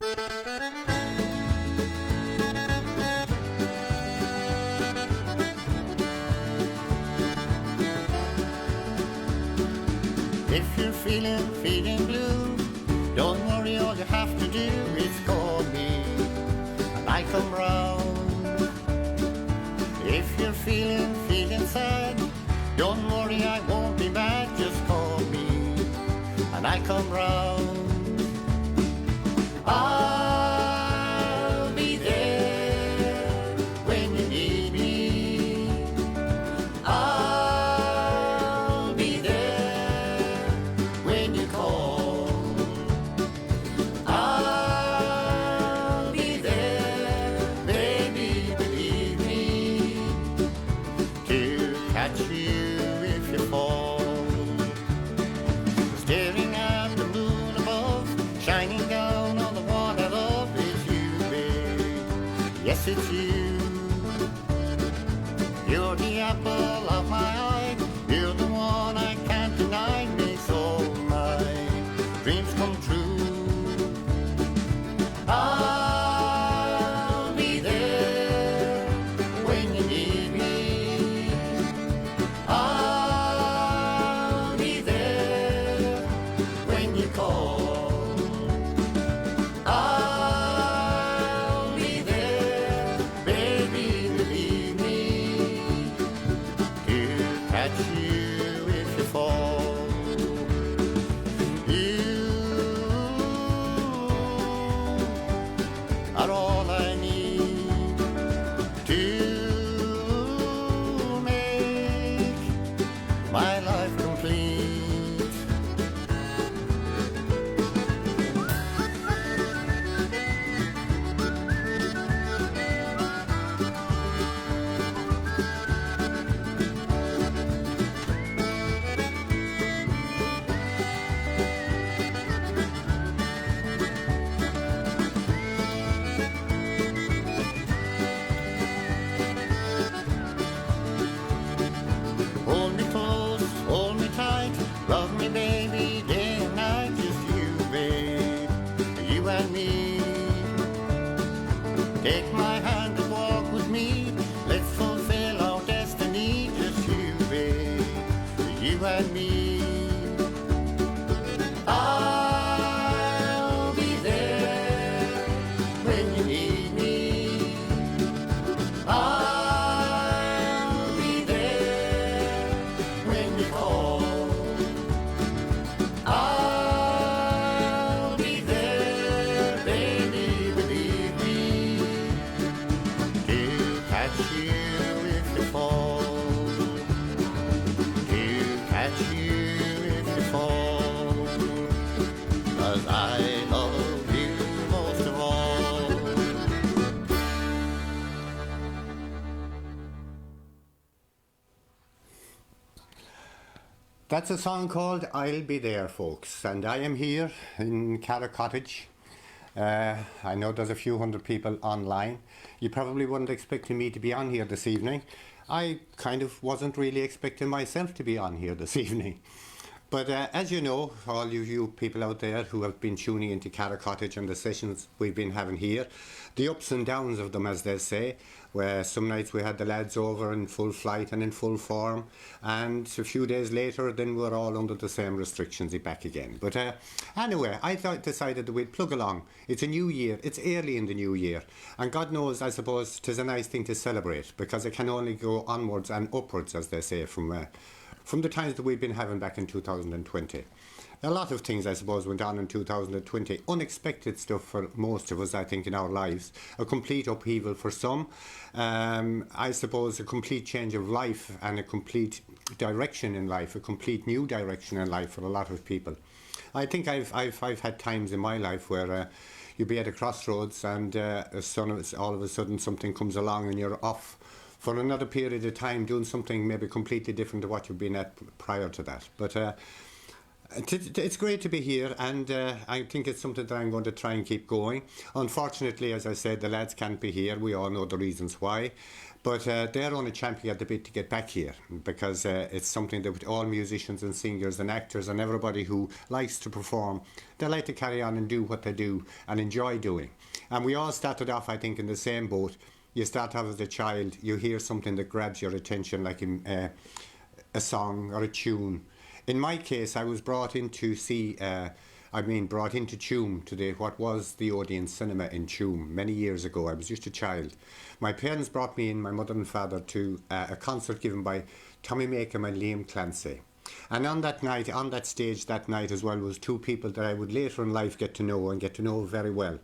If you're feeling blue, don't worry, all you have to do is call me, and I come round. If you're feeling sad, don't worry, I won't be mad, just call me, and I come round. I'll be there when you need me. I'll be there when you call. I'll be there, baby, believe me, to catch you if you fall. Staring at the moon above, shining down on the one I love, it's you, babe. Yes, it's you. You're the apple of my eye. You're the one I can't deny. Makes all my dreams come true. I'll be there when you need me. I'll be there when you call. I'll be there, baby, believe me, to catch you if you fall. You are all I need to make my life complete. Hold me close, hold me tight, love me, baby, day and night. Just you, babe, you and me. Take my hand and walk with me. Let's fulfill our destiny. Just you, babe, you and me. I'll be there when you need me. I'll be there when you call. I'll be there, baby, believe me, to catch you if you fall. To catch you if you fall. 'Cause I love you most of all. That's a song called I'll Be There, folks, and I am here in Carrick Cottage. I know there's a few hundred people online. You probably weren't expecting me to be on here this evening. I kind of wasn't really expecting myself to be on here this evening. But as you know, all you people out there who have been tuning into Carrick Cottage and the sessions we've been having here, the ups and downs of them, as they say, where some nights we had the lads over in full flight and in full form, and a few days later then we're all under the same restrictions back again. But anyway, I decided that we'd plug along. It's a new year, it's early in the new year, and God knows, I suppose, 'tis a nice thing to celebrate, because it can only go onwards and upwards, as they say, from the times that we've been having back in 2020. A lot of things, I suppose, went on in 2020. Unexpected stuff for most of us, I think, in our lives. A complete upheaval for some. I suppose a complete change of life and a complete direction in life, a complete new direction in life for a lot of people. I think I've had times in my life where you'll be at a crossroads and all of a sudden something comes along and you're off for another period of time doing something maybe completely different to what you've been at prior to that. But it's great to be here, and I think it's something that I'm going to try and keep going. Unfortunately, as I said, the lads can't be here. We all know the reasons why. But they're only champing at the bit to get back here because it's something that all musicians and singers and actors and everybody who likes to perform, they like to carry on and do what they do and enjoy doing. And we all started off, I think, in the same boat. You start off as a child, you hear something that grabs your attention, like a song or a tune. In my case, I was brought in to see, brought into Tuam, to what was the Odeon Cinema in Tuam many years ago. I was just a child. My parents brought me in, my mother and father, to a concert given by Tommy Makem and Liam Clancy. And on that night, on that stage that night as well, was two people that I would later in life get to know very well.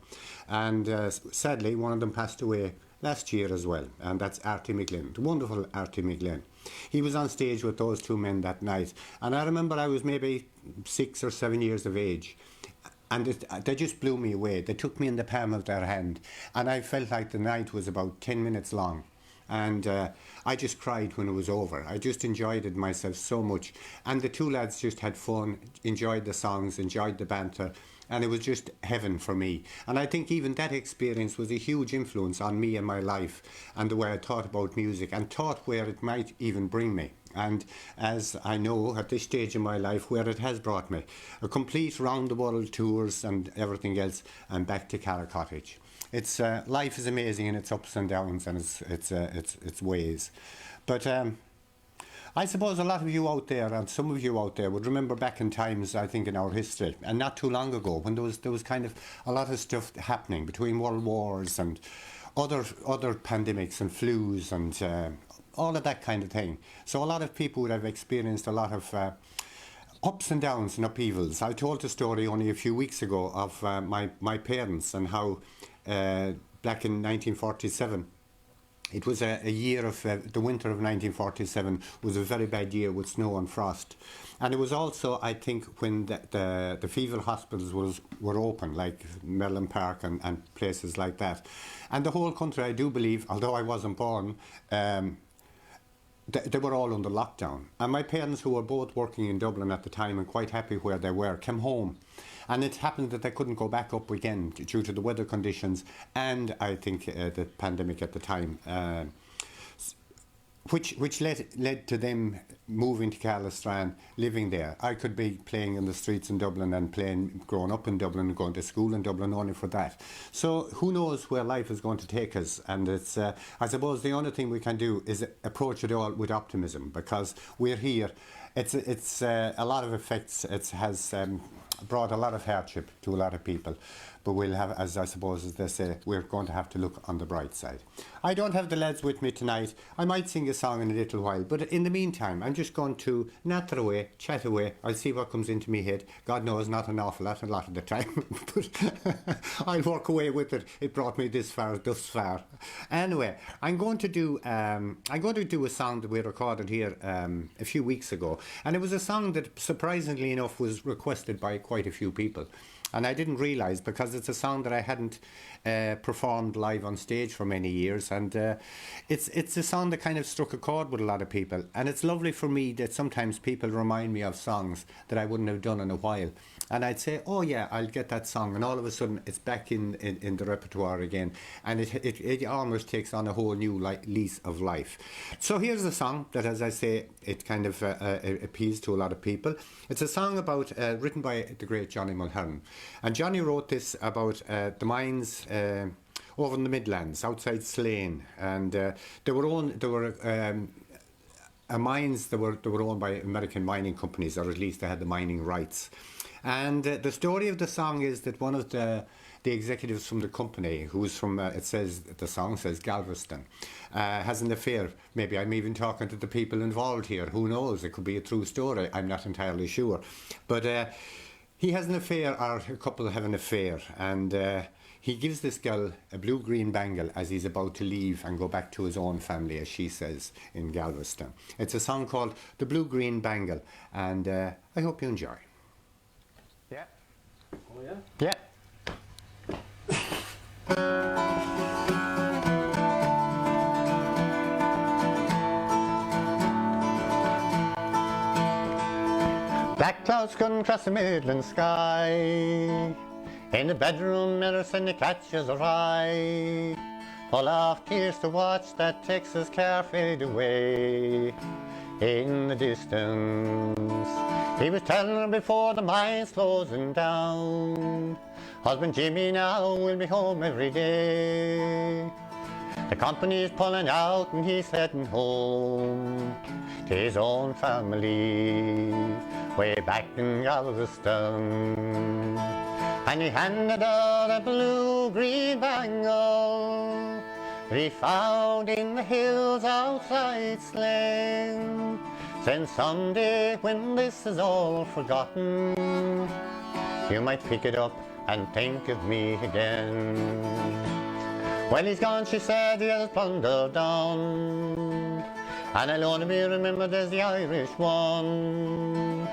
And sadly, one of them passed away last year as well, and that's Artie McGlynn, the wonderful Artie McGlynn. He was on stage with those two men that night, and I remember I was maybe 6 or 7 years of age, and they just blew me away. They took me in the palm of their hand, and I felt like the night was about 10 minutes long. And I just cried when it was over. I just enjoyed it myself so much. And the two lads just had fun, enjoyed the songs, enjoyed the banter, and it was just heaven for me. And I think even that experience was a huge influence on me and my life and the way I thought about music and thought where it might even bring me. And as I know at this stage in my life where it has brought me, a complete round the world tours and everything else, and back to Cara Cottage. It's life is amazing in its ups and downs and its ways. But I suppose a lot of you out there, and some of you out there, would remember back in times, I think, in our history, and not too long ago, when there was kind of a lot of stuff happening between world wars and other pandemics and flus and all of that kind of thing. So a lot of people would have experienced a lot of ups and downs and upheavals. I told a story only a few weeks ago of my parents and how back in 1947, it was a year of, the winter of 1947 was a very bad year with snow and frost. And it was also, I think, when the fever hospitals were open, like Merlin Park and places like that. And the whole country, I do believe, although I wasn't born, they were all under lockdown. And my parents, who were both working in Dublin at the time and quite happy where they were, came home. And it happened that they couldn't go back up again due to the weather conditions and I think the pandemic at the time, which led to them moving to Carlistran, living there. I could be playing in the streets in Dublin and growing up in Dublin, going to school in Dublin only for that. So who knows where life is going to take us? And it's, I suppose the only thing we can do is approach it all with optimism, because we're here. It's a lot of effects. It has brought a lot of hardship to a lot of people, but we'll have, as I suppose as they say, we're going to have to look on the bright side. I don't have the lads with me tonight. I might sing a song in a little while, but in the meantime I'm just going to natter away, chat away. I'll see what comes into me head. God knows, not an awful lot, a lot of the time, but I'll work away with it. It brought me this far, thus far. Anyway, I'm going to do a song that we recorded here a few weeks ago, and it was a song that surprisingly enough was requested by quite a few people. And I didn't realise, because it's a song that I hadn't performed live on stage for many years, and it's a song that kind of struck a chord with a lot of people. And it's lovely for me that sometimes people remind me of songs that I wouldn't have done in a while, and I'd say, oh yeah, I'll get that song, and all of a sudden it's back in the repertoire again, and it almost takes on a whole new lease of life. So here's a song that, as I say, it kind of appeals to a lot of people. It's a song about written by the great Johnny Mulhern. And Johnny wrote this about the mines over in the Midlands, outside Slane, and they were mines that were owned by American mining companies, or at least they had the mining rights. And the story of the song is that one of the executives from the company, who's from, the song says Galveston, has an affair. Maybe I'm even talking to the people involved here. Who knows? It could be a true story. I'm not entirely sure. But he has an affair, or a couple have an affair, and he gives this girl a blue-green bangle as he's about to leave and go back to his own family, as she says, in Galveston. It's a song called The Blue-Green Bangle, and I hope you enjoy. Yeah. Oh yeah? Yeah. Black clouds come across the midland sky. In the bedroom mirror, and it catches her eye. full of tears to watch that Texas car fade away in the distance. He was telling her before the mine's closing down, husband Jimmy now will be home every day. The company's pulling out and he's heading home to his own family way back in Galveston. And he handed out a blue-green bangle that he found in the hills outside Slane. Then someday when this is all forgotten, you might pick it up and think of me again. Well, he's gone, she said, he has plundered down, and I'll only be remembered as the Irish one.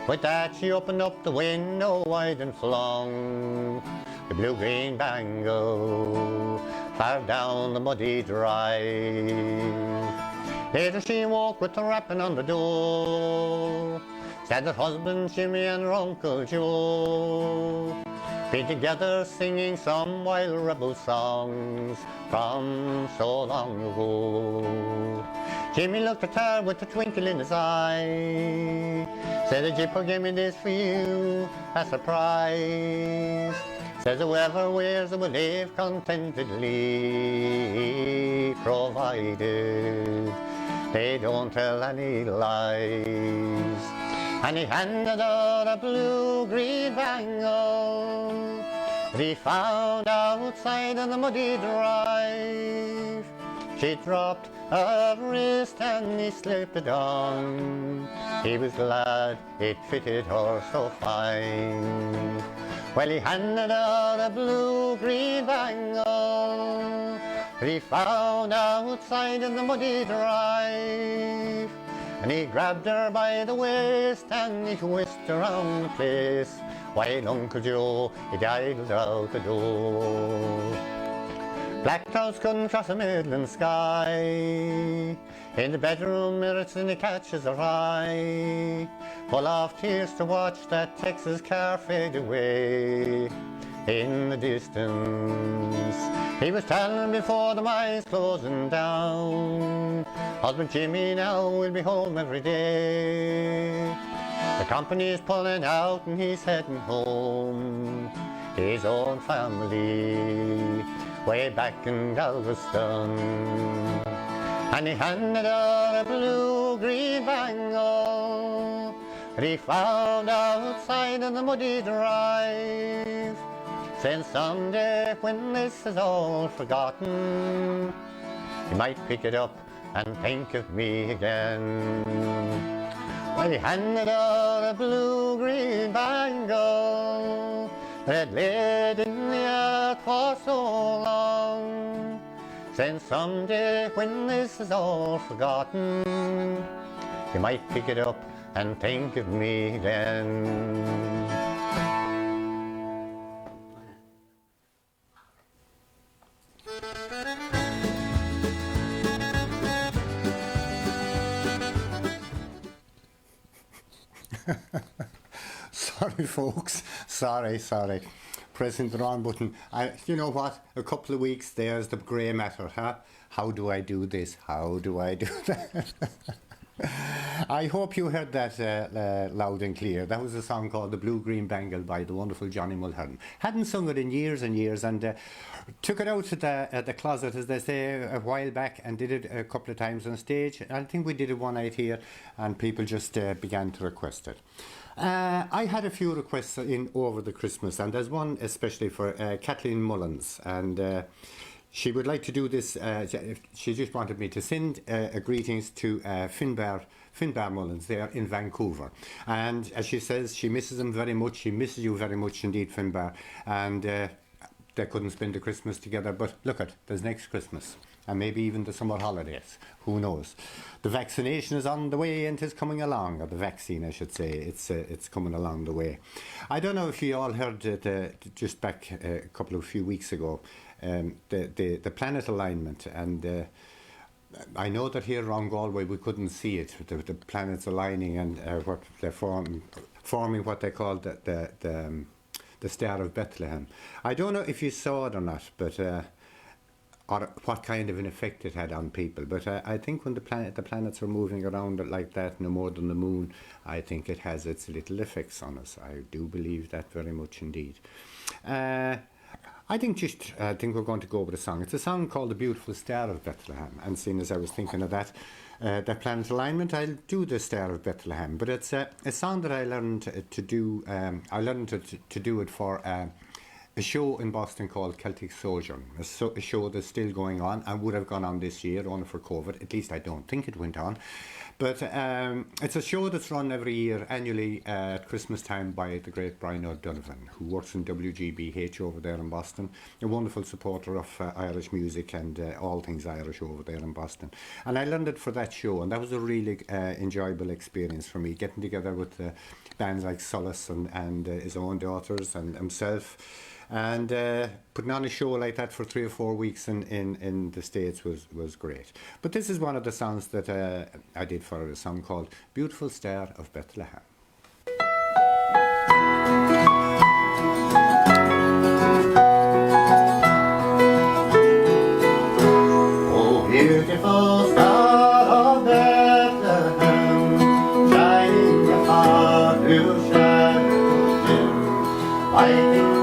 With that she opened up the window wide and flung the blue-green bangle far down the muddy drive. Later she woke with the rapping on the door, said her husband Jimmy and her Uncle Joe been together singing some wild rebel songs from so long ago. Jimmy looked at her with a twinkle in his eye, said the Jipper gave me this for you, a surprise. Says whoever wears it will live contentedly, provided they don't tell any lies. And he handed out a blue-green bangle that he found outside on the muddy drive. She dropped her wrist and he slipped it on. He was glad it fitted her so fine. Well, he handed out a blue-green bangle that he found outside in the muddy drive. And he grabbed her by the waist and he whisked around the place while Uncle Joe, he idled out the door. Black clouds couldn't cross the midland sky. In the bedroom mirrors and he catches her eye, full of tears to watch that Texas car fade away in the distance. He was telling before the mine's closing down, husband Jimmy now will be home every day. The company's pulling out and he's heading home to his own family way back in Galveston. And he handed out a blue-green bangle that he found outside in the muddy drive. Saying someday when this is all forgotten, you might pick it up and think of me again. Well, he handed out a blue-green bangle that laid in the earth for so long. Saying someday when this is all forgotten, you might pick it up and think of me again. Sorry folks, sorry. Pressing the wrong button. You know what? A couple of weeks there's the grey matter, huh? How do I do this? How do I do that? I hope you heard that loud and clear. That was a song called The Blue-Green Bangle by the wonderful Johnny Mulhern. Hadn't sung it in years and years, and took it out at the closet, as they say, a while back, and did it a couple of times on stage. I think we did it one night here, and people just began to request it. I had a few requests in over the Christmas, and there's one especially for Kathleen Mullins, and she would like to do this. She just wanted me to send greetings to Finbar Mullins there in Vancouver, and as she says, she misses him very much. She misses you very much indeed, Finbar, and they couldn't spend the Christmas together, but look there's next Christmas, and maybe even the summer holidays, who knows. The vaccination is on the way and it's coming along, or the vaccine I should say, it's coming along the way. I don't know if you all heard just back a few weeks ago, the planet alignment, and I know that here around Galway we couldn't see it, the planets aligning, and what they're forming what they call the Star of Bethlehem. I don't know if you saw it or not, but or what kind of an effect it had on people. But I think when the planets are moving around it like that, no more than the moon, I think it has its little effects on us. I do believe that very much indeed. Uh, I think we're going to go with a song. It's a song called "The Beautiful Star of Bethlehem," and seeing as I was thinking of that planet alignment, I'll do the Star of Bethlehem. But it's a song that I learned to do. I learned to do it for a show in Boston called Celtic Sojourn, a show that's still going on and would have gone on this year, only for COVID. At least I don't think it went on. But it's a show that's run every year, annually, at Christmas time by the great Brian O'Donovan, who works in WGBH over there in Boston, a wonderful supporter of Irish music and all things Irish over there in Boston. And I learned it for that show, and that was a really enjoyable experience for me, getting together with bands like Solace and his own daughters and himself. And putting on a show like that for 3 or 4 weeks in the States was great. But this is one of the songs that I did for it, a song called "Beautiful Star of Bethlehem." Oh, beautiful star of Bethlehem, shining upon whose shadow dim, lighting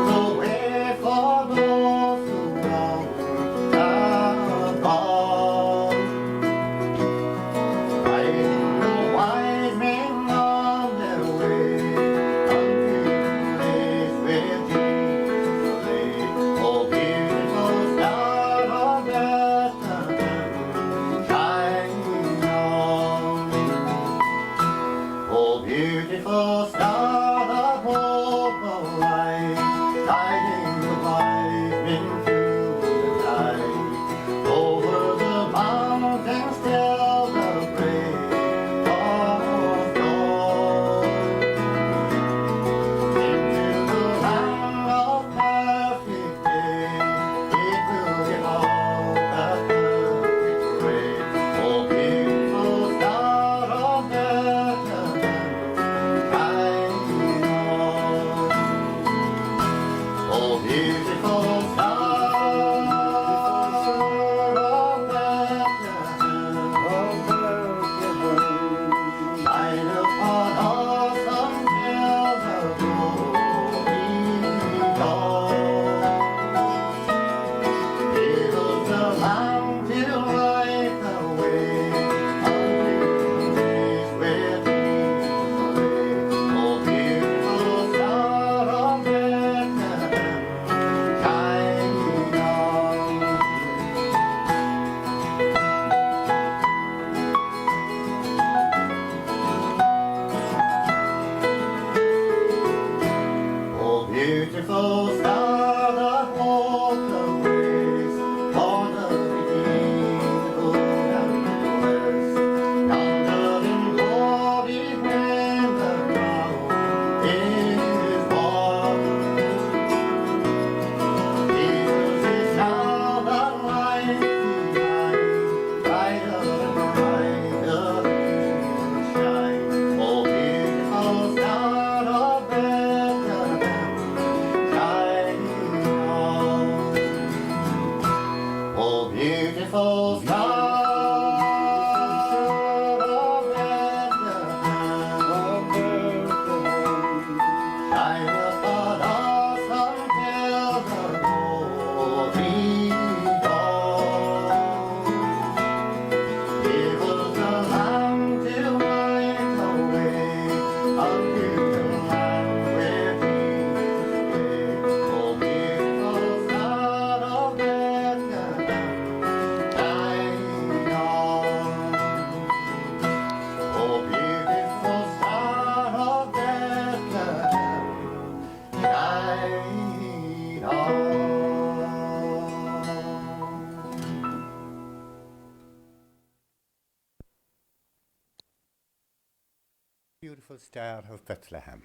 Beautiful Star of Bethlehem.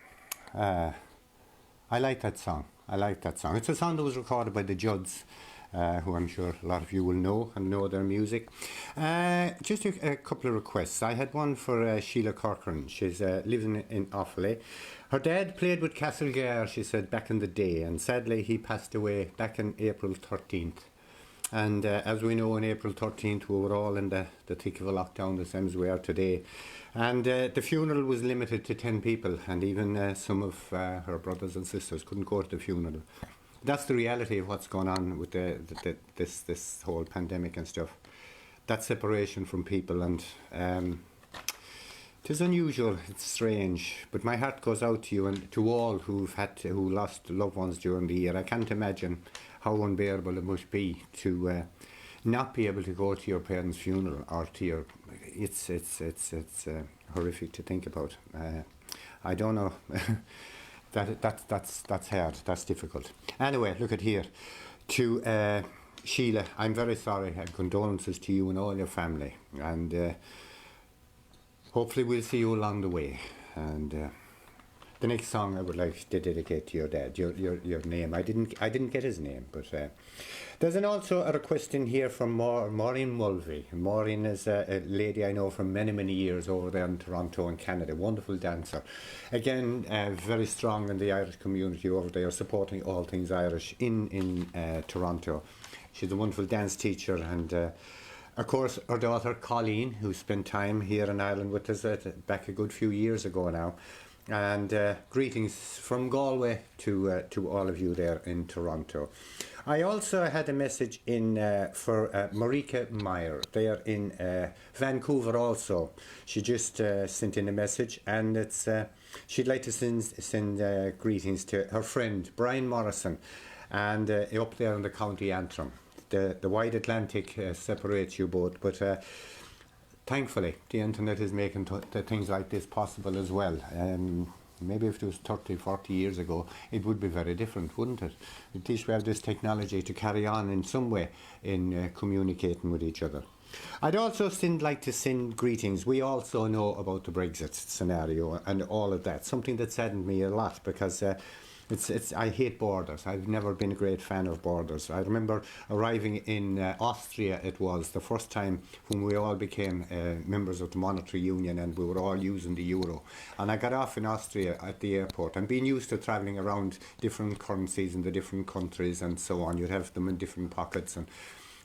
I like that song. It's a song that was recorded by the Judds, who I'm sure a lot of you will know and know their music. Just a couple of requests. I had one for Sheila Corcoran. She's living in Offaly. Her dad played with Castlegar, she said, back in the day, and sadly he passed away back on April 13th. And as we know, on April 13th, we were all in the thick of a lockdown, the same as we are today. And the funeral was limited to 10 people, and even some of her brothers and sisters couldn't go to the funeral. That's the reality of what's going on with this whole pandemic and stuff. That separation from people, and it is unusual, it's strange, but my heart goes out to you and to all who lost loved ones during the year. I can't imagine how unbearable it must be to not be able to go to your parents' funeral or to your. It's horrific to think about. I don't know. That's hard. That's difficult. Anyway, look at here. To Sheila, I'm very sorry. Condolences to you and all your family, and hopefully we'll see you along the way. And the next song I would like to dedicate to your dad. Your name. I didn't get his name, but there's also a request in here from Maureen Mulvey. Maureen is a lady I know from many years over there in Toronto and Canada. Wonderful dancer. Again, very strong in the Irish community over there, supporting all things Irish in Toronto. She's a wonderful dance teacher, and of course her daughter Colleen, who spent time here in Ireland with us back a good few years ago now. And greetings from Galway to all of you there in Toronto. I also had a message in for Marika Meyer there in Vancouver also. She just sent in a message, and it's she'd like to send greetings to her friend Brian Morrison, and up there in the County Antrim. The wide Atlantic separates you both, but thankfully, the internet is making things like this possible as well. Maybe if it was 30, 40 years ago, it would be very different, wouldn't it? At least we have this technology to carry on in some way in communicating with each other. I'd also like to send greetings. We also know about the Brexit scenario and all of that, something that saddened me a lot, because I hate borders. I've never been a great fan of borders. I remember arriving in Austria, it was the first time when we all became members of the monetary union, and we were all using the euro. And I got off in Austria at the airport, and being used to travelling around different currencies in the different countries and so on, you'd have them in different pockets. And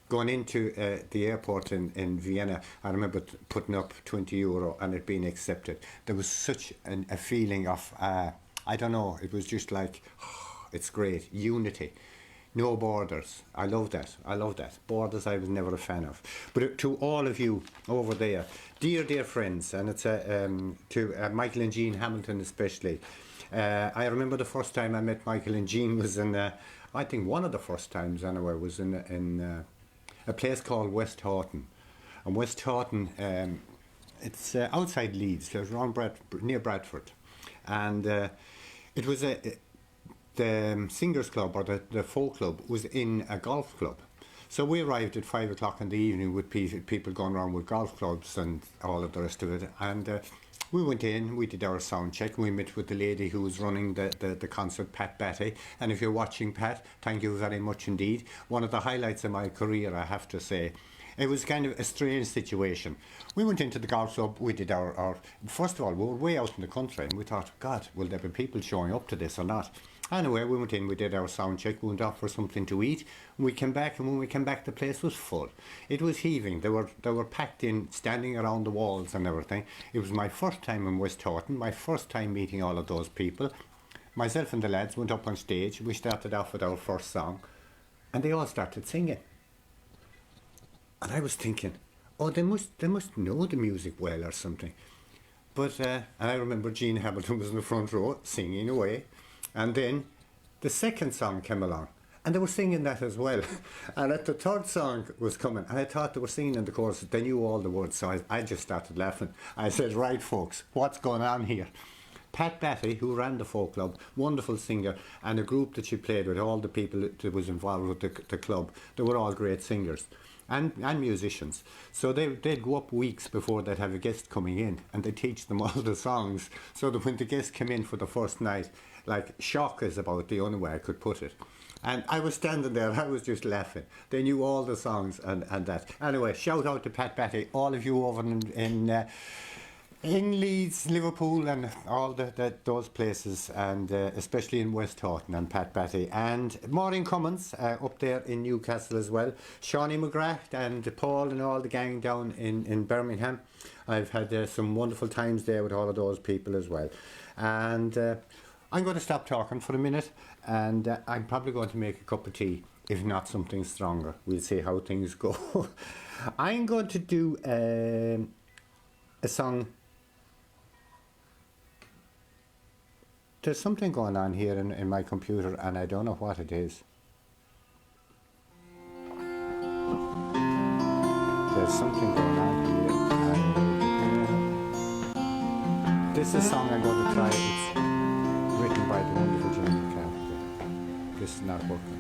going into the airport in Vienna, I remember putting up €20 and it being accepted. There was such a feeling of I don't know, it was just like, oh, it's great, unity, no borders. I love that. Borders I was never a fan of. But to all of you over there, dear friends, and it's to Michael and Jean Hamilton especially. I remember the first time I met Michael and Jean was in, I think one of the first times anyway, was in a place called West Houghton. And West Houghton, it's outside Leeds, it's around near Bradford. And it was the singers club, or the folk club, was in a golf club. So we arrived at 5 o'clock in the evening with people going around with golf clubs and all of the rest of it. And we went in, we did our sound check, we met with the lady who was running the concert, Pat Batty. And if you're watching, Pat, thank you very much indeed. One of the highlights of my career, I have to say. It was kind of a strange situation. We went into the golf club, we did our first of all, we were way out in the country, and we thought, God, will there be people showing up to this or not? Anyway, we went in, we did our sound check, we went off for something to eat, and we came back, and when we came back, the place was full. It was heaving. They were packed in, standing around the walls and everything. It was my first time in West Houghton, my first time meeting all of those people. Myself and the lads went up on stage, we started off with our first song, and they all started singing. And I was thinking, oh, they must know the music well or something. But and I remember Jean Hamilton was in the front row singing away. And then the second song came along, and they were singing that as well. And at the third song was coming, and I thought they were singing in the chorus. They knew all the words, so I just started laughing. I said, right, folks, what's going on here? Pat Batty, who ran the folk club, wonderful singer, and a group that she played with, all the people that was involved with the club, they were all great singers. And musicians. So they'd go up weeks before they'd have a guest coming in, and they'd teach them all the songs, so that when the guest came in for the first night, like, shock is about the only way I could put it. And I was standing there, I was just laughing. They knew all the songs and that. Anyway, shout out to Pat Batty, all of you over in In Leeds, Liverpool, and all those places, and especially in West Horton and Pat Batty, and Maureen Cummins up there in Newcastle as well, Shawnee McGrath and Paul and all the gang down in Birmingham. I've had some wonderful times there with all of those people as well. And I'm going to stop talking for a minute, and I'm probably going to make a cup of tea, if not something stronger. We'll see how things go. I'm going to do a song. There's something going on here in my computer and I don't know what it is. There's something going on here. This is a song I'm going to try. It's written by the wonderful Jimmy McCarthy. This is not working.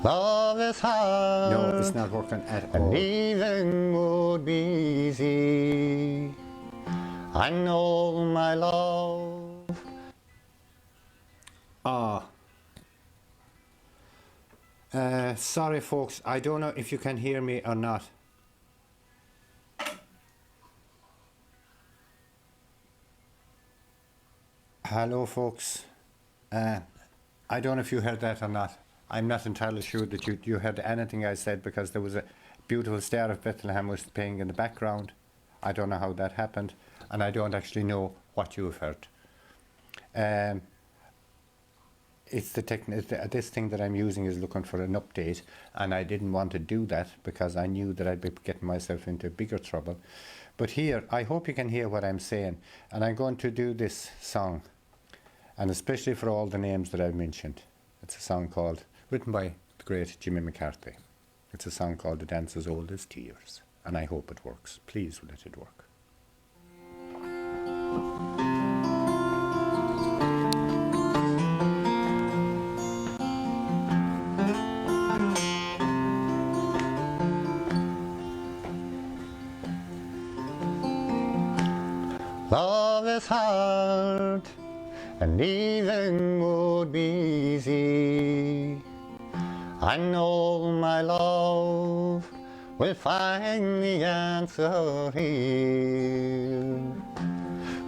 Love is hard. No, it's not working at all. And leaving would be easy. I know my love. Sorry folks, I don't know if you can hear me or not. Hello folks. I don't know if you heard that or not. I'm not entirely sure that you heard anything I said, because there was a beautiful Star of Bethlehem was playing in the background. I don't know how that happened, and I don't actually know what you have heard. It's this thing that I'm using is looking for an update, and I didn't want to do that because I knew that I'd be getting myself into bigger trouble. But here, I hope you can hear what I'm saying, and I'm going to do this song, and especially for all the names that I've mentioned. It's a song written by the great Jimmy McCarthy. It's a song called The Dance as Old as Tears, and I hope it works. Please let it work. Love is hard, and leaving would be easy. I know my love will find the answer here.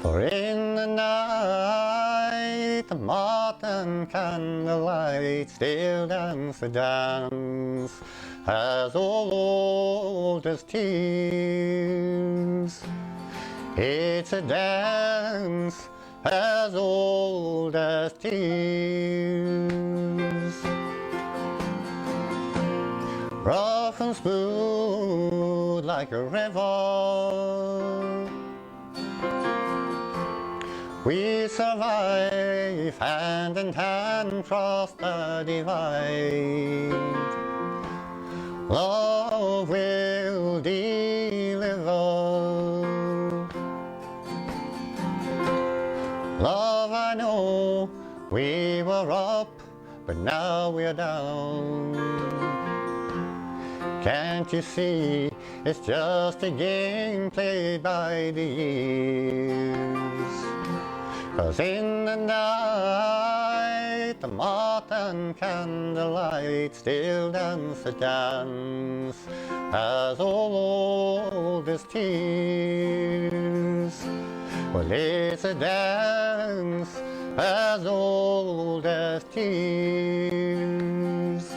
For in the night, the moth and candlelight still dance the dance as old as tears. It's a dance as old as tears. Rough and smooth like a river, we survive hand in hand across the divide. Love will deliver. Love, I know we were up, but now we're down. Can't you see it's just a game played by the years? 'Cause in the night, the moth and candlelight still dance the dance as old as tears. Well, it's a dance as old as tears.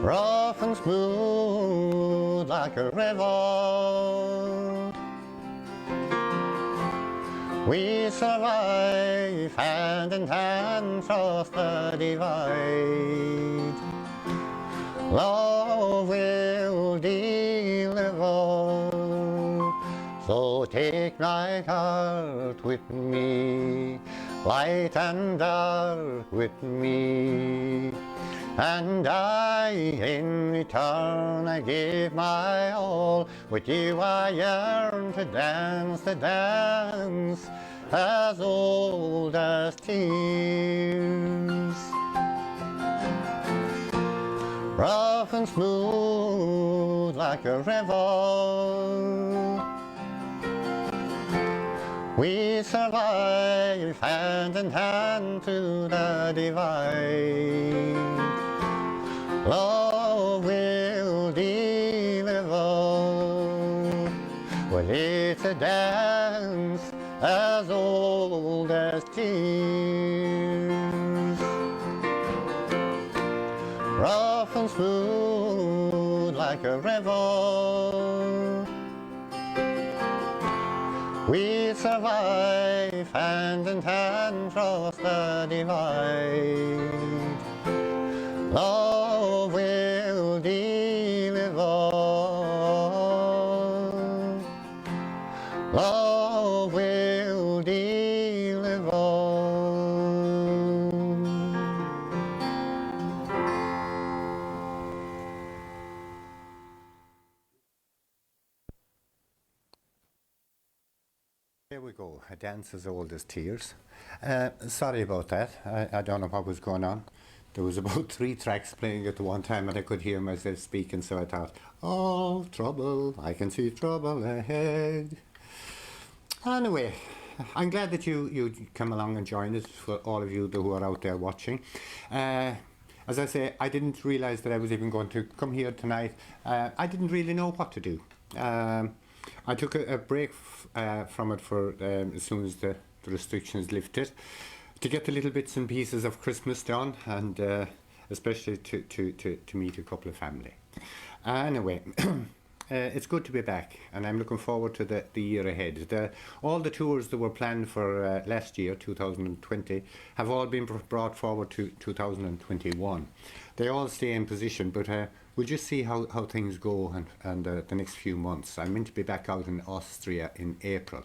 Rough and smooth like a river, we survive hand in hand across the divide. Love will deliver. So take my heart with me, light and dark with me, and I in return I give my all. With you I yearn to dance the dance as old as tears. Rough and smooth like a river, we survive hand in hand to the divide. Love will deliver. It's a dance as old as tears, rough and smooth like a river. We survive hand in hand across the divide. Love will deliver. Love will deliver. There we go, a dance as old as tears. Sorry about that, I don't know what was going on. There was about 3 tracks playing at the one time and I could hear myself speaking, so I thought, oh, trouble, I can see trouble ahead. Anyway, I'm glad that you come along and join us, for all of you who are out there watching. As I say, I didn't realise that I was even going to come here tonight. I didn't really know what to do. I took a break from it for as soon as the restrictions lifted, to get the little bits and pieces of Christmas done, and especially to meet a couple of family. Anyway, it's good to be back, and I'm looking forward to the year ahead. All the tours that were planned for last year, 2020, have all been brought forward to 2021. They all stay in position, but we'll just see how things go and the next few months. I'm meant to be back out in Austria in April,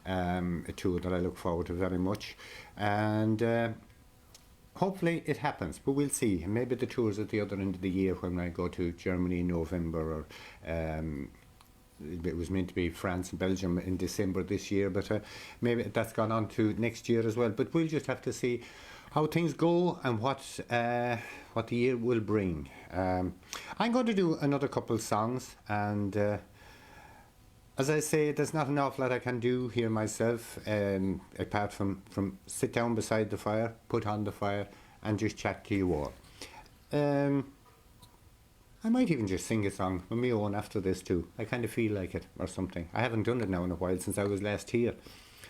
a tour that I look forward to very much, and hopefully it happens, but we'll see. Maybe the tour's at the other end of the year when I go to Germany in November, or it was meant to be France and Belgium in December this year, but maybe that's gone on to next year as well. But we'll just have to see how things go and what the year will bring. I'm going to do another couple songs, and as I say, there's not an awful lot I can do here myself, apart from sit down beside the fire, put on the fire, and just chat to you all. I might even just sing a song of my own after this too. I kind of feel like it, or something. I haven't done it now in a while, since I was last here.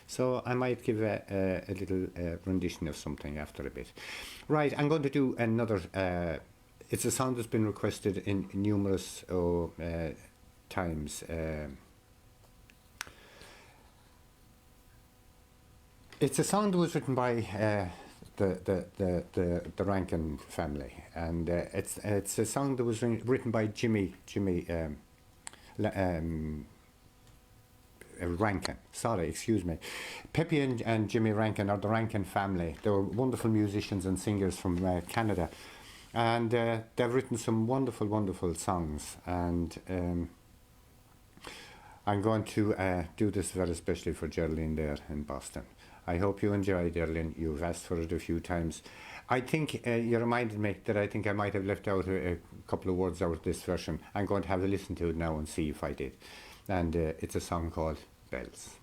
So I might give a little rendition of something after a bit. Right, I'm going to do another, it's a song that's been requested in numerous times. It's a song that was written by the Rankin family, and it's a song that was written by Jimmy Rankin. Sorry, excuse me. Pepe and Jimmy Rankin are the Rankin family. They were wonderful musicians and singers from Canada, and they've written some wonderful songs, and I'm going to do this very especially for Geraldine there in Boston. I hope you enjoy, Geraldine. You've asked for it a few times. I think you reminded me that I think I might have left out a couple of words out of this version. I'm going to have a listen to it now and see if I did. And it's a song called Bells.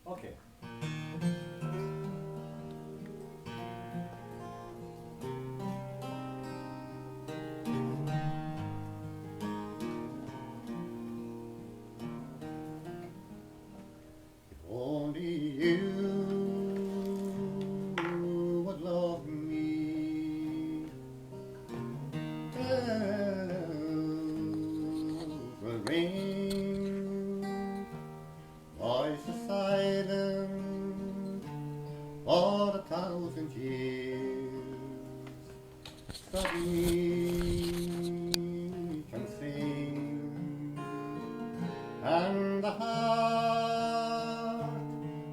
Okay. And the heart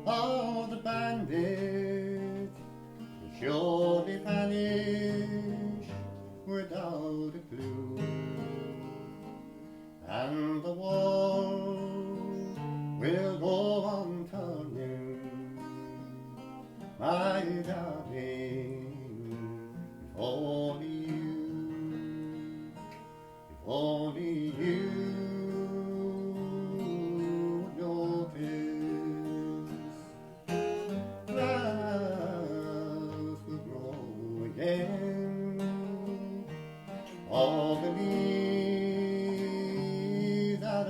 of the bandit will surely vanish without a clue, and the world will go on turning, my darling, if only you, if only you all the leaves that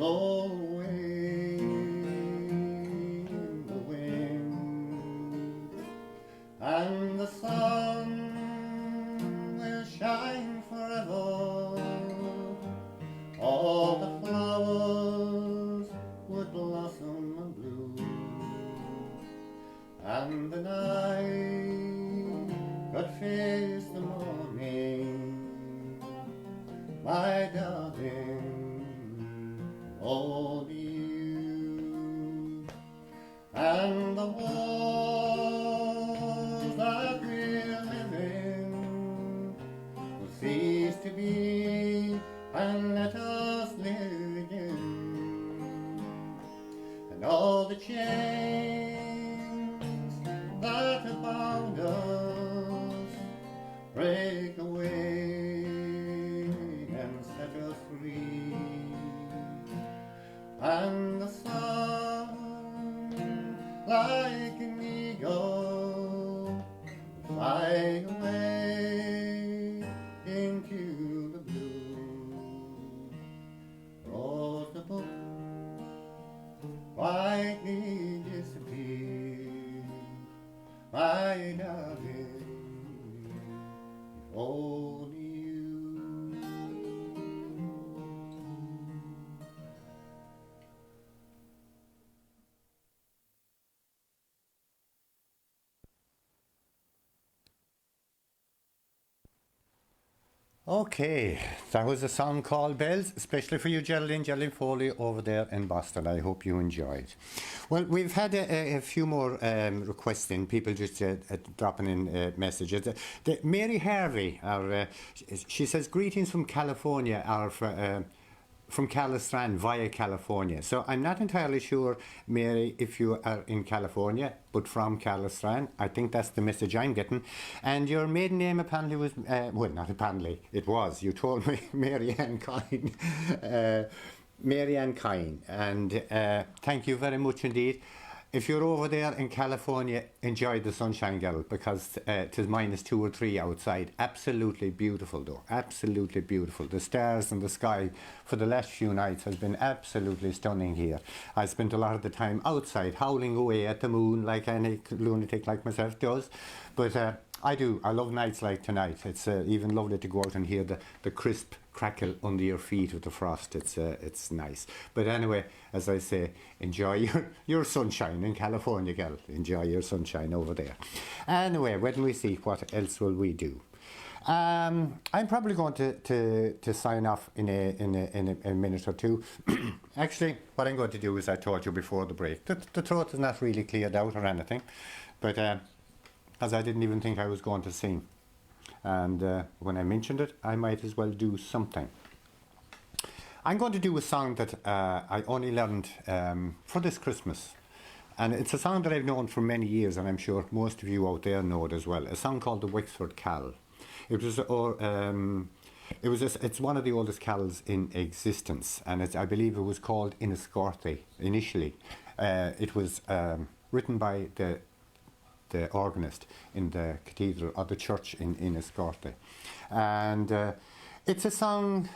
blow away in the wind, and the sun will shine forever. All the flowers would blossom and bloom, and the night could face the morning, my darling, only you. And the world that we live in will cease to be, and let us live again. And all the chains that have bound us break away and set us free. And the sun, like an eagle, will fly away into the blue. Rose the book quietly disappeared, my darling, if only you. Okay, that was a song called Bells, especially for you, Geraldine Foley over there in Boston. I hope you enjoyed. Well, we've had a few more requests in, people just dropping in messages. Mary Harvey, she says, greetings from California, from Calistrand via California. So I'm not entirely sure, Mary, if you are in California, but from Calistrand. I think that's the message I'm getting. And your maiden name apparently was, well, not apparently, it was. You told me Mary Ann Keane. Mary Ann Keane. And thank you very much indeed. If you're over there in California, enjoy the sunshine, girl, because it is -2 or 3 outside. Absolutely beautiful, though. Absolutely beautiful. The stars and the sky for the last few nights has been absolutely stunning here. I spent a lot of the time outside, howling away at the moon like any lunatic like myself does. But I do. I love nights like tonight. It's even lovely to go out and hear the crisp crackle under your feet with the frost. It's nice. But anyway, as I say, enjoy your sunshine in California, girl. Enjoy your sunshine over there. Anyway, when we see what else will we do. I'm probably going to sign off in a minute or two. Actually, what I'm going to do is, I told you before the break, the throat is not really cleared out or anything, but as I didn't even think I was going to sing. And when I mentioned it, I might as well do something. I'm going to do a song that I only learned for this Christmas. And it's a song that I've known for many years, and I'm sure most of you out there know it as well. A song called the Wexford Carol. It's one of the oldest carols in existence, and I believe it was called Inniscorthy initially. It was written by the organist in the cathedral or the church in Inniscorthy, and it's a song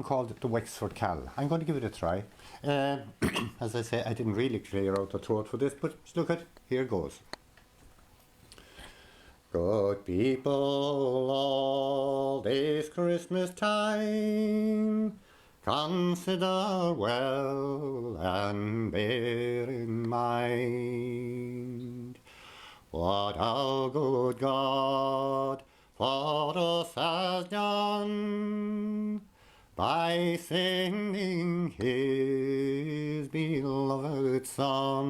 called the Wexford Carol. I'm going to give it a try. As I say, I didn't really clear out the throat for this, but look at, here goes. Good people, all this Christmas time, consider well and bear in mind what our good God for us has done by sending his beloved Son.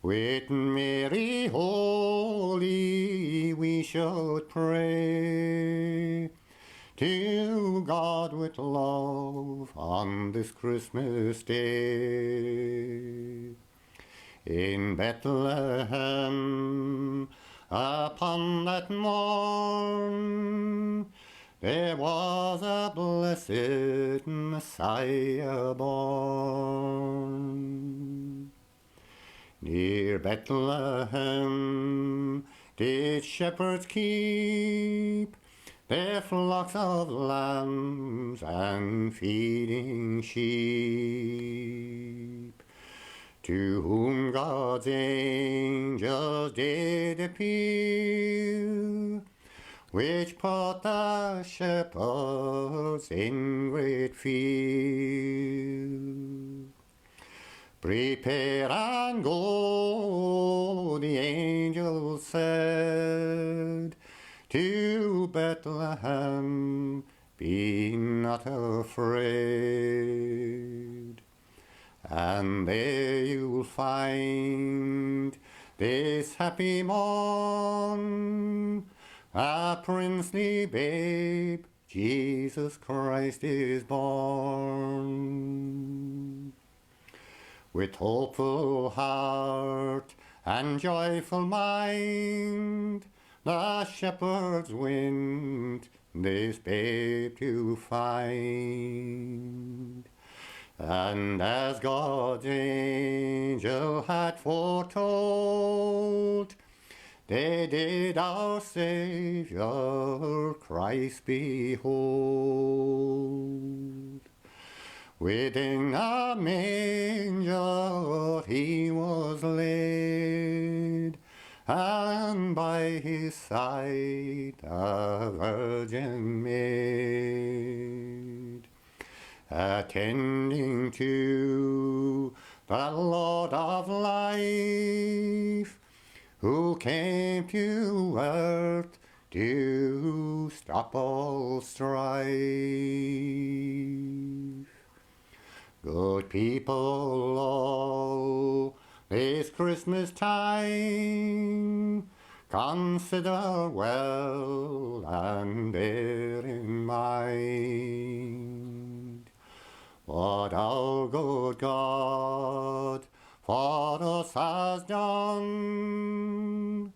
With Mary holy we should pray to God with love on this Christmas day. In Bethlehem upon that morn there was a blessed Messiah born. Near Bethlehem did shepherds keep their flocks of lambs and feeding sheep, to whom God's angels did appear, which put the shepherds in great fear. Prepare and go, the angel said, to Bethlehem, be not afraid. And there you'll find this happy morn, a princely babe, Jesus Christ is born. With hopeful heart and joyful mind, the shepherds went this babe to find. And as God's angel had foretold, they did our Saviour Christ behold. Within a manger he was laid, and by his side a virgin maid, attending to the Lord of life, who came to earth to stop all strife. Good people all, this Christmas time, consider well and bear in mind what our good God for us has done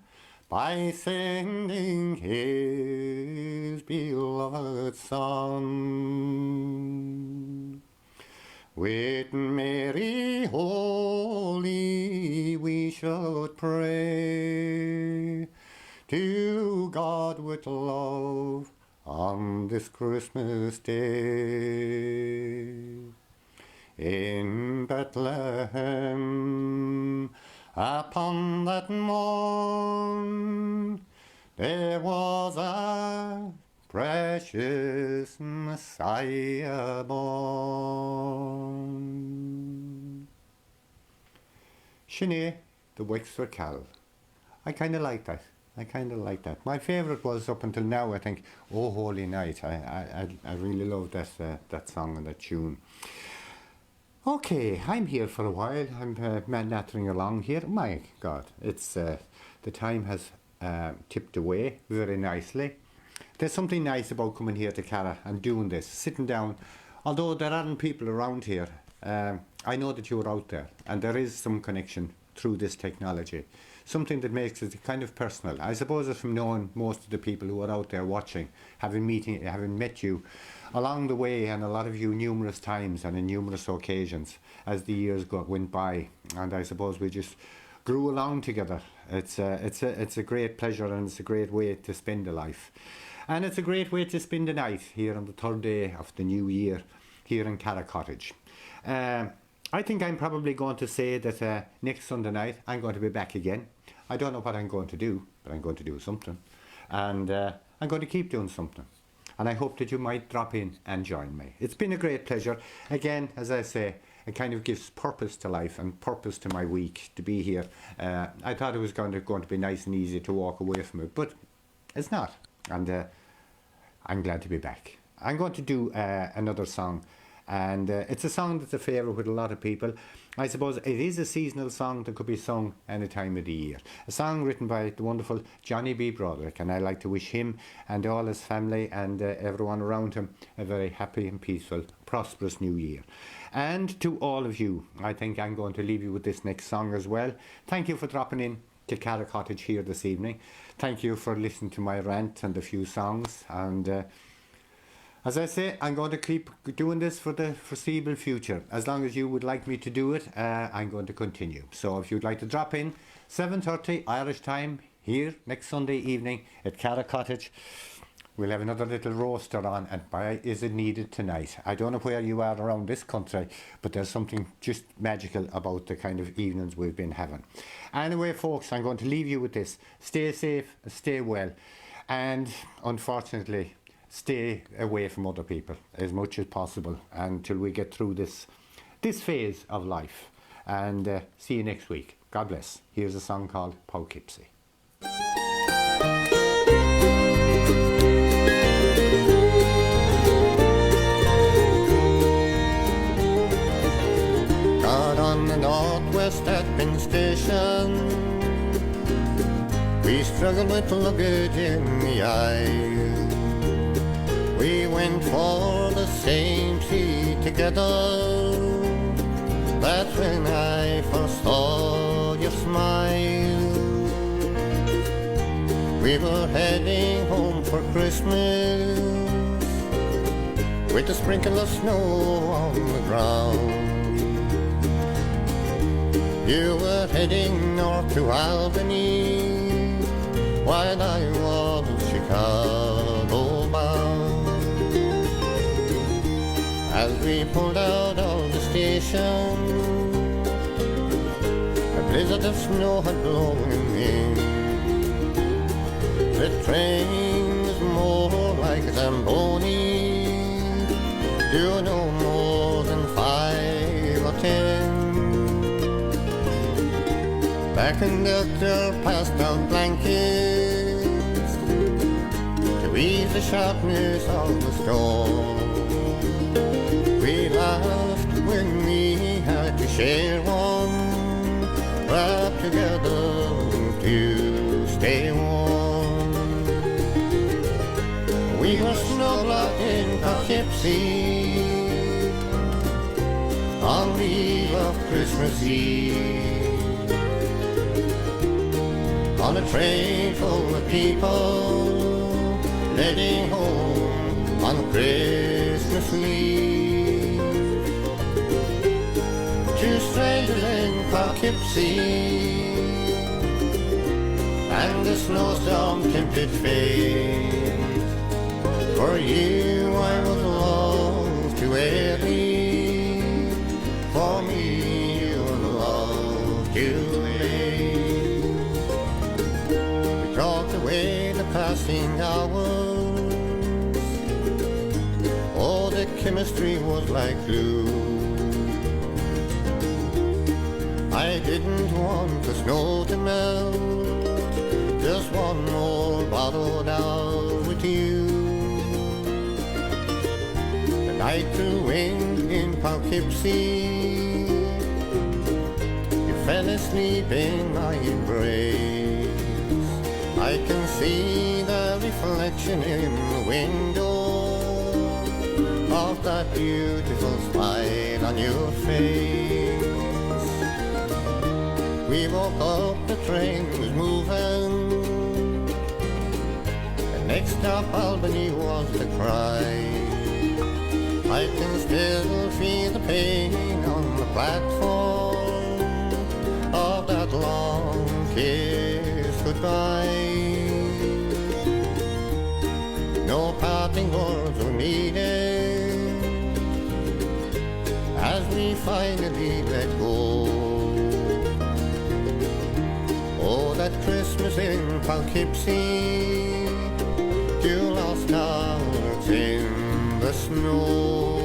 by sending his beloved Son. With Mary holy we should pray to God with love on this Christmas day. In Bethlehem upon that morn there was a precious Messiah born. Sinead, the Wexford Carol. I kind of like that. My favourite was up until now, I think, Oh Holy Night. I really love that song and that tune. Okay, I'm here for a while. I'm nattering along here. My God, it's the time has tipped away very nicely. There's something nice about coming here to Cara and doing this, sitting down. Although there aren't people around here, I know that you're out there, and there is some connection through this technology. Something that makes it kind of personal. I suppose it's from knowing most of the people who are out there watching, having met you along the way, and a lot of you numerous times and in numerous occasions as the years went by. And I suppose we just grew along together. It's a great pleasure, and it's a great way to spend a life. And it's a great way to spend the night here on the third day of the new year here in Cara Cottage. I think I'm probably going to say that next Sunday night I'm going to be back again. I don't know what I'm going to do, but I'm going to do something. And I'm going to keep doing something. And I hope that you might drop in and join me. It's been a great pleasure. Again, as I say, it kind of gives purpose to life and purpose to my week to be here. I thought it was going to be nice and easy to walk away from it, but it's not. And I'm glad to be back. I'm going to do another song, and it's a song that's a favourite with a lot of people. I suppose it is a seasonal song that could be sung any time of the year. A song written by the wonderful Johnny B. Broderick, and I'd like to wish him and all his family and everyone around him a very happy and peaceful, prosperous new year. And to all of you, I think I'm going to leave you with this next song as well. Thank you for dropping in to Cara Cottage here this evening. Thank you for listening to my rant and a few songs, and as I say, I'm going to keep doing this for the foreseeable future. As long as you would like me to do it, I'm going to continue. So if you'd like to drop in, 7:30 Irish time, here next Sunday evening at Cara Cottage, We'll have another little roaster on, and boy, is it needed tonight. I don't know where you are around this country, but there's something just magical about the kind of evenings we've been having. Anyway, folks, I'm going to leave you with this. Stay safe, stay well, and unfortunately, stay away from other people as much as possible until we get through this phase of life. And see you next week. God bless. Here's a song called Poughkeepsie. Got on the Northwest Admin Station. We struggled with luggage in the aisle. We went for the same seat together. That's when I first saw your smile. We were heading home for Christmas with a sprinkle of snow on the ground. You were heading north to Albany while I was Chicago bound. As we pulled out of the station, a blizzard of snow had blown in. The train was more like a Zamboni, do no more than 5 or 10. Back conductor passed out blankets to ease the sharpness of the storm. We laughed when we had to share one, wrapped together to stay warm. We were snowblocked in Poughkeepsie on the eve of Christmas Eve, on a train full of people heading home on Christmas Eve. Two strangers in Poughkeepsie and the snowstorm tempted fate. For you I was lost to early, for me you were lost too late. We talked away the passing hours, oh the chemistry was like glue. I didn't want the snow to melt, just one more bottle down with you. The night grew in Poughkeepsie, you fell asleep in my embrace. I can see the reflection in the window of that beautiful smile on your face. We woke up, the train was moving. The next stop, Albany, was the cry. I can still feel the pain on the platform of that long kiss goodbye. No parting words were needed as we finally let go. Oh, that Christmas in Poughkeepsie, you lost hours in the snow.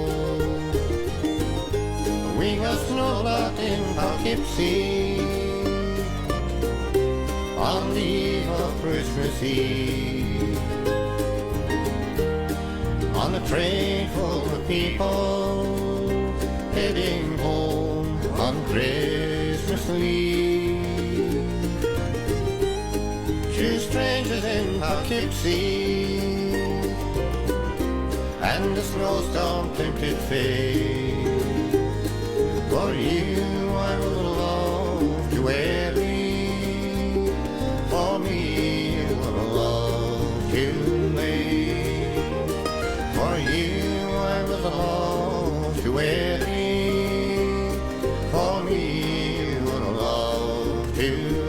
We got snowblocked in Poughkeepsie on the eve of Christmas Eve, on a train full of people heading home on Christmas Eve. Two strangers in Poughkeepsie and the snowstorm tempted fate. For you I was lost to early, for me you were lost too late. For you I was lost to early, for me you were lost too late.